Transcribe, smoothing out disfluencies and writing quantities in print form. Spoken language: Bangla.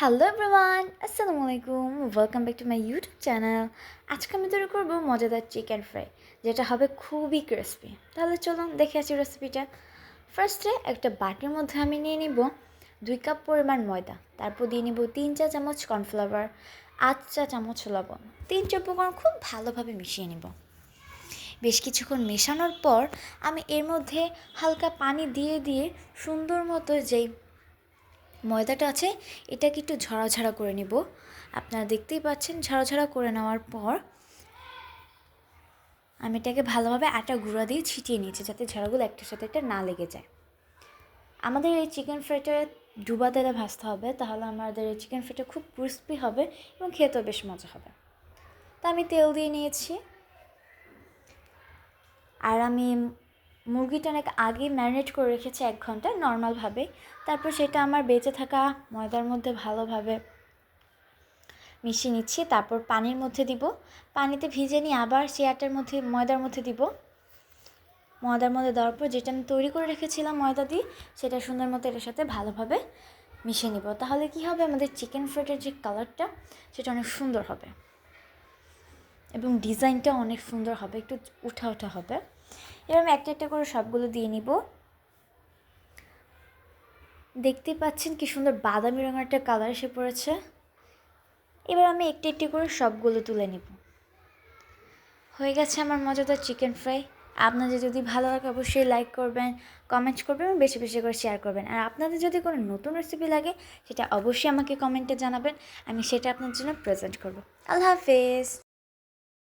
হ্যালো এভরিওয়ান, আসসালামু আলাইকুম, welcome back to my YouTube channel. আজকে আমি তৈরি করবো মজাদার চিকেন ফ্রাই, যেটা হবে খুবই ক্রিস্পি। তাহলে চলুন দেখে আসি রেসিপিটা। ফার্স্টে একটা বাটির মধ্যে আমি নিয়ে নিব 2 কাপ পরিমাণ ময়দা, তারপর দিয়ে নিব 3 চা চামচ কর্নফ্লাওয়ার, 8 চা চামচ লবণ। 3টি উপকরণ খুব ভালোভাবে মিশিয়ে নিব। বেশ কিছুক্ষণ মেশানোর পর আমি এর মধ্যে হালকা পানি দিয়ে দিয়ে সুন্দর মতো যেই ময়দাটা আছে এটাকে একটু ঝাড়া করে নেব। আপনারা দেখতেই পাচ্ছেন, ঝাড়া করে নেওয়ার পর আমি এটাকে ভালোভাবে আটা গুঁড়া দিয়ে ছিটিয়ে নিয়েছি, যাতে ঝাড়াগুলো একটার সাথে একটা না লেগে যায়। আমাদের এই চিকেন ফ্রাইটা ডুবা তেলে ভাজতে হবে, তাহলে আমাদের এই চিকেন ফ্রাইটা খুব ক্রিস্পি হবে এবং খেতেও বেশ মজা হবে। তা আমি তেল দিয়ে নিয়েছি, আর আমি মুরগিটা অনেক আগে ম্যারিনেট করে রেখেছি 1 ঘন্টা নর্মালভাবে। তারপর সেটা আমার বেঁচে থাকা ময়দার মধ্যে ভালোভাবে মিশিয়ে নিচ্ছি। তারপর পানির মধ্যে দিব, পানিতে ভিজে নিয়ে আবার সেই আটার মধ্যে ময়দার মধ্যে দিব। ময়দার মধ্যে দেওয়ার পর যেটা আমি তৈরি করে রেখেছিলাম ময়দা দিয়ে, সেটা সুন্দর মতো এটার সাথে ভালোভাবে মিশিয়ে নিব। তাহলে কি হবে, আমাদের চিকেন ফ্রাইডের যে কালারটা সেটা অনেক সুন্দর হবে এবং ডিজাইনটা অনেক সুন্দর হবে, একটু উঠা হবে। এবার আমি একটা একটা করে সবগুলো দিয়ে নিব। দেখতে পাচ্ছেন কি সুন্দর বাদামি রঙের একটা কালার এসে পড়েছে। এবার আমি একটি একটি করে সবগুলো তুলে নিব। হয়ে গেছে আমার মজাদার চিকেন ফ্রাই। আপনাদের যদি ভালো লাগে অবশ্যই লাইক করবেন, কমেন্ট করবেন এবং বেশি বেশি করে শেয়ার করবেন। আর আপনাদের যদি কোনো নতুন রেসিপি লাগে সেটা অবশ্যই আমাকে কমেন্টে জানাবেন, আমি সেটা আপনার জন্য প্রেজেন্ট করব। আল্লাহ হাফেজ।